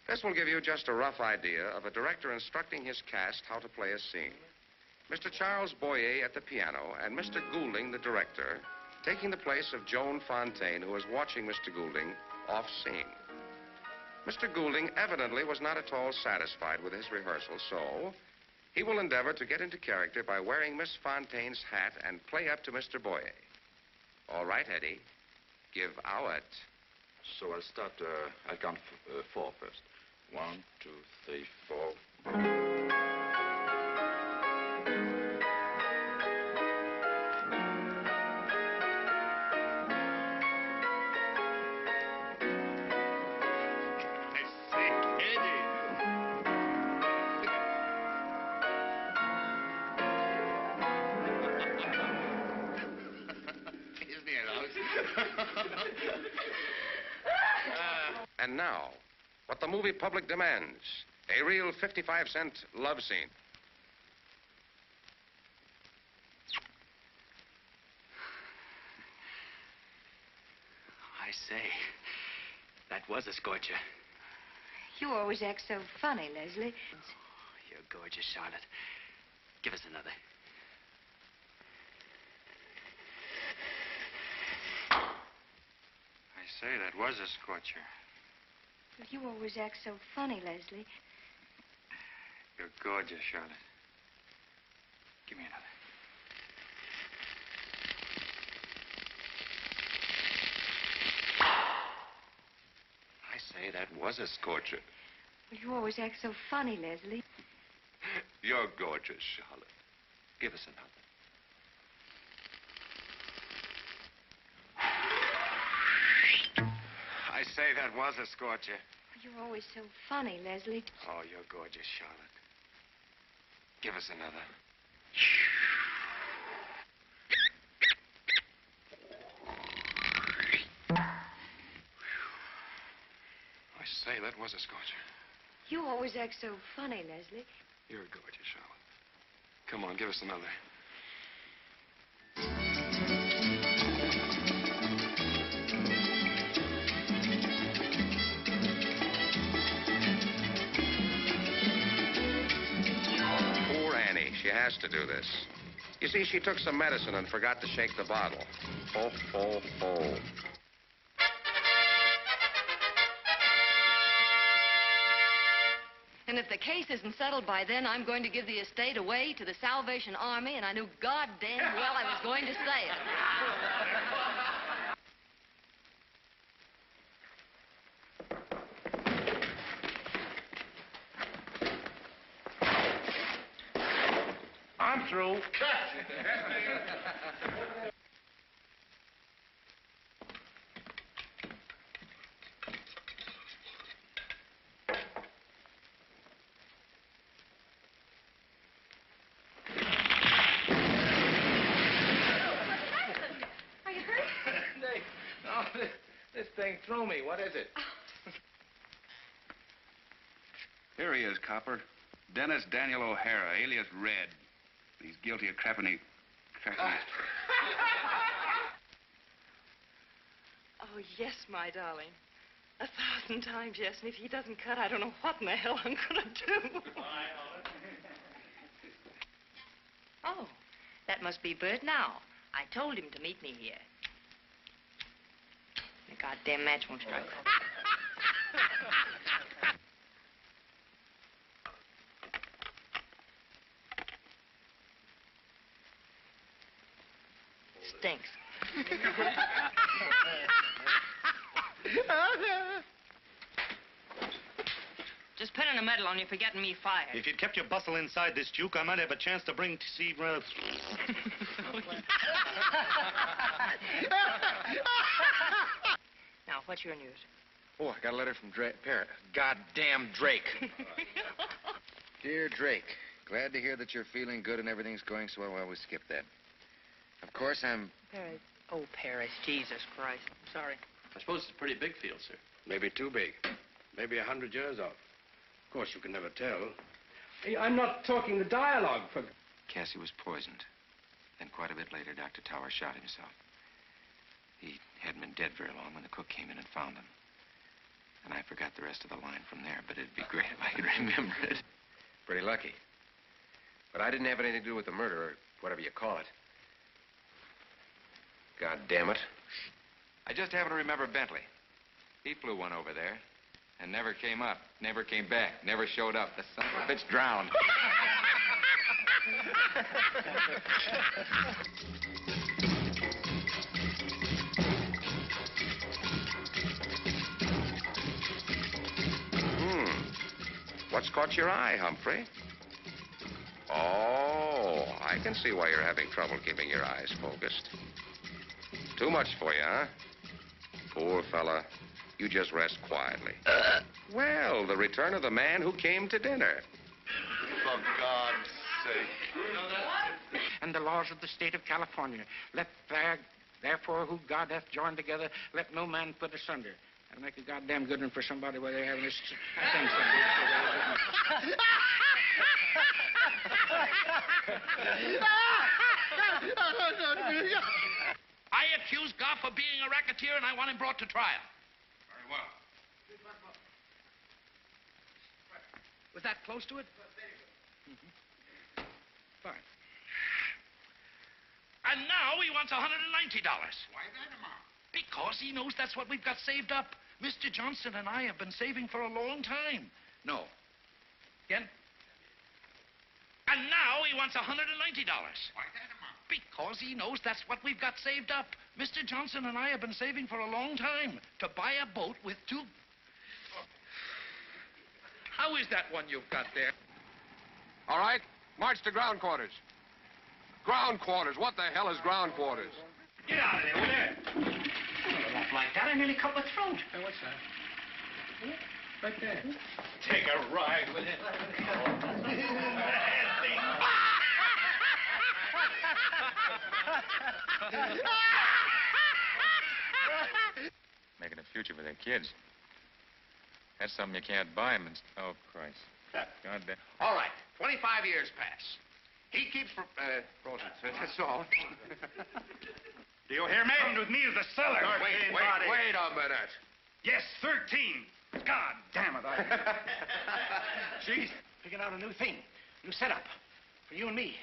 This will give you just a rough idea of a director instructing his cast how to play a scene. Mr. Charles Boyer at the piano and Mr. Goulding, the director, taking the place of Joan Fontaine, who was watching Mr. Goulding off scene. Mr. Goulding evidently was not at all satisfied with his rehearsal, so he will endeavor to get into character by wearing Miss Fontaine's hat and play up to Mr. Boyer. All right, Eddie. Give out. So I'll start, I'll count four first. 1, 2, 3, 4. And now, what the movie public demands, a real 55-cent love scene. I say, that was a scorcher. You always act so funny, Leslie. Oh, you're gorgeous, Charlotte. Give us another. I say, that was a scorcher. You always act so funny, Leslie. You're gorgeous, Charlotte. Give me another. I say, that was a scorcher. Well, you always act so funny, Leslie. You're gorgeous, Charlotte. Give us another. I say, that was a scorcher. You're always so funny, Leslie. Oh, you're gorgeous, Charlotte. Give us another. I say, that was a scorcher. You always act so funny, Leslie. You're gorgeous, Charlotte. Come on, give us another. She has to do this. You see, she took some medicine and forgot to shake the bottle. Ho, ho, ho. And if the case isn't settled by then, I'm going to give the estate away to the Salvation Army, and I knew goddamn well I was going to say it. I'm through. Are you hurt? No, this thing threw me. What is it? Here he is, Copper. Dennis Daniel O'Hara, alias Red. He's guilty of cracking. Oh, yes, my darling. 1,000 times yes, and if he doesn't cut, I don't know what in the hell I'm going to do. Oh, that must be Bert now. I told him to meet me here. The goddamn match won't strike. Stinks. Just pinning a medal on you for getting me fired. If you'd kept your bustle inside this juke, I might have a chance to bring Steve. Now, what's your news? Oh, I got a letter from goddamn Drake. Dear Drake, glad to hear that you're feeling good and everything's going so well. We skip that. Of course, I'm... Paris. Oh, Paris. Jesus Christ. I'm sorry. I suppose it's a pretty big field, sir. Maybe too big. Maybe 100 years off. Of course, you can never tell. Hey, I'm not talking the dialogue for... Cassie was poisoned. Then quite a bit later, Dr. Tower shot himself. He hadn't been dead very long when the cook came in and found him. And I forgot the rest of the line from there, but it'd be great if I could remember it. Pretty lucky. But I didn't have anything to do with the murder, or whatever you call it. God damn it. I just happen to remember Bentley. He flew one over there and never came up, never came back, never showed up. The son of a bitch drowned. What's caught your eye, Humphrey? Oh, I can see why you're having trouble keeping your eyes focused. Too much for you, huh? Poor fella. You just rest quietly. Well, the return of the man who came to dinner. For God's sake. And the laws of the state of California. Therefore, who God hath joined together, let no man put asunder. That'll make a goddamn good one for somebody where they're having this thing. I accuse Goff of being a racketeer, and I want him brought to trial. Very well. Was that close to it? Mm-hmm. Fine. And now he wants $190. Why that amount? Because he knows that's what we've got saved up. Mr. Johnson and I have been saving for a long time. No. Again? And now he wants $190. Why that amount? Because he knows that's what we've got saved up. Mr. Johnson and I have been saving for a long time to buy a boat with two... How is that one you've got there? All right, march to ground quarters. Ground quarters. What the hell is ground quarters? Get out of there, will you? I won't like that. I nearly cut my throat. Hey, what's that? Right there. Take a ride with it. Making a future for their kids. That's something you can't buy them. Oh, Christ. God damn. All right. 25 years pass. He keeps frozen. That's all. Do you hear me? Come with me as the seller. Wait a minute. Yes, 13. God damn it. Jeez. Figured out a new thing. New setup. For you and me.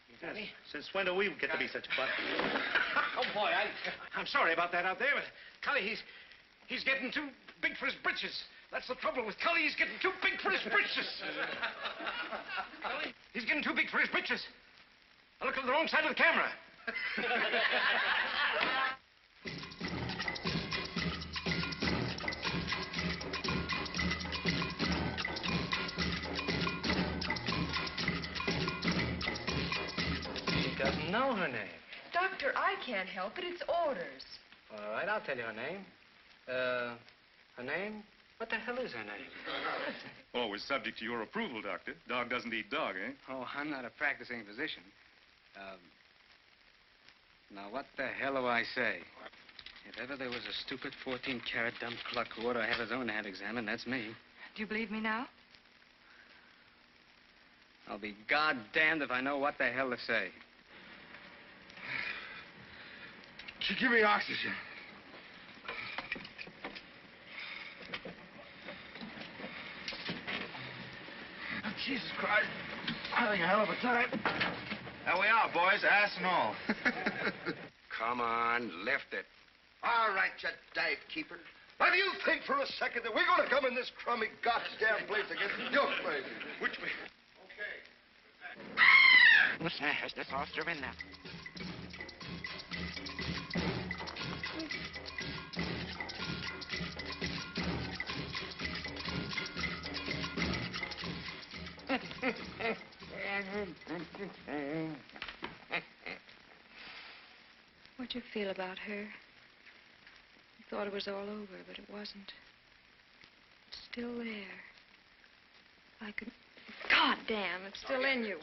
You got me? Since when do we get to be such butt? Oh, boy, I'm sorry about that out there, but Cully, he's getting too big for his britches. That's the trouble with Cully. He's getting too big for his britches. Cully, he's getting too big for his britches. I looked on the wrong side of the camera. She doesn't know her name. Doctor, I can't help it. It's orders. All right, I'll tell you her name. Her name? What the hell is her name? Always subject to your approval, Doctor. Dog doesn't eat dog, eh? Oh, I'm not a practicing physician. Now, what the hell do I say? If ever there was a stupid 14-carat dumb cluck who ought to have his own hand examined, that's me. Do you believe me now? I'll be goddamned if I know what the hell to say. Give me oxygen. Jesus Christ. Having a hell of a time. There we are, boys, ass and all. Come on, lift it. All right, you dive keeper. Now, do you think for a second that we're going to come in this crummy goddamn place against you crazy? Which way? What's this monster in there? What'd you feel about her? You thought it was all over, but it wasn't. It's still there. Like an... God damn, it's still in you.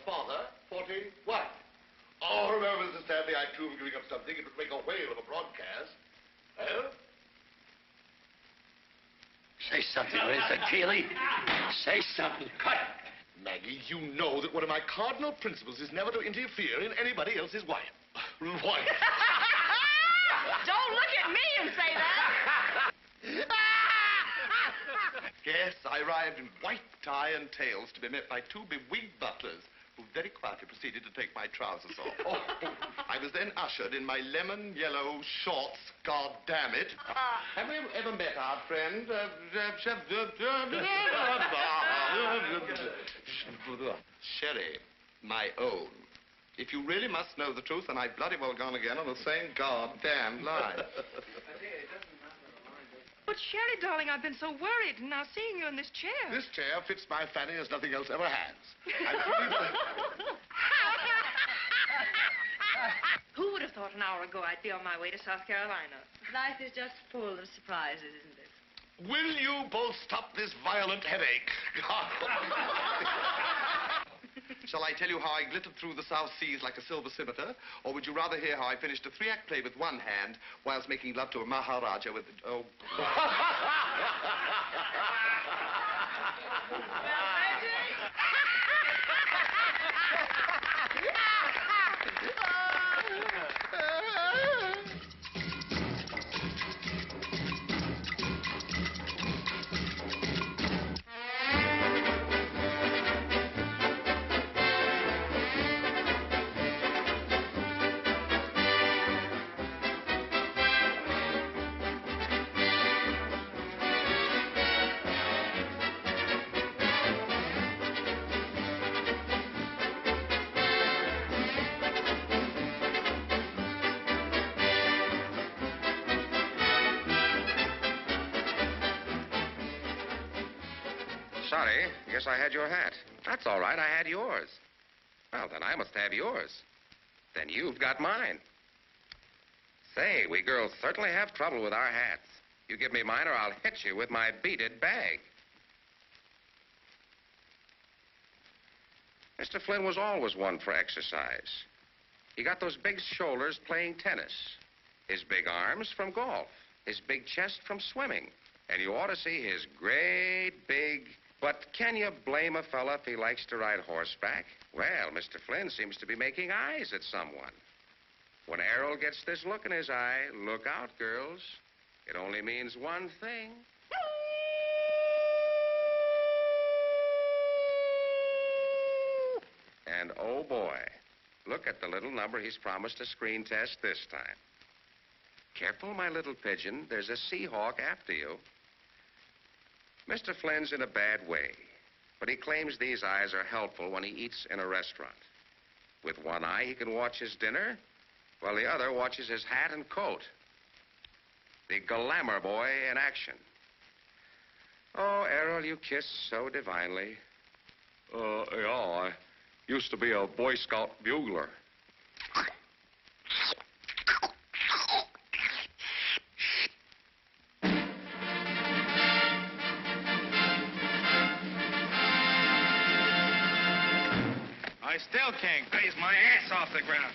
Father, 14, what? Oh, remember, Mr. Stanley, I too am giving up something. It would make a whale of a broadcast. Well? Say something, Mr. Keeley. Say something. Cut. Maggie, you know that one of my cardinal principles is never to interfere in anybody else's wife. Don't look at me and say that. Yes, I arrived in white tie and tails to be met by two bewigged butlers who very quietly proceeded to take my trousers off. I was then ushered in my lemon yellow shorts, God damn it. Have we ever met our friend? Sherry, my own. If you really must know the truth, then I've bloody well gone again on the same goddamn line. But, Sherry, darling, I've been so worried. Now, seeing you in this chair. This chair fits my fanny as nothing else ever has. Who would have thought an hour ago I'd be on my way to South Carolina? Life is just full of surprises, isn't it? Will you both stop this violent headache? Shall I tell you how I glittered through the South Seas like a silver scimitar? Or would you rather hear how I finished a 3-act play with one hand whilst making love to a Maharaja with... Oh. Sorry, guess I had your hat. That's all right, I had yours. Well, then I must have yours. Then you've got mine. Say, we girls certainly have trouble with our hats. You give me mine or I'll hit you with my beaded bag. Mr. Flynn was always one for exercise. He got those big shoulders playing tennis, his big arms from golf, his big chest from swimming, and you ought to see his great big... But can you blame a fella if he likes to ride horseback? Well, Mr. Flynn seems to be making eyes at someone. When Errol gets this look in his eye, look out, girls. It only means one thing. And oh boy, look at the little number he's promised a screen test this time. Careful, my little pigeon. There's a Seahawk after you. Mr. Flynn's in a bad way, but he claims these eyes are helpful when he eats in a restaurant. With one eye, he can watch his dinner, while the other watches his hat and coat. The glamour boy in action. Oh, Errol, you kiss so divinely. Yeah, I used to be a Boy Scout bugler. I still can't raise my ass off the ground.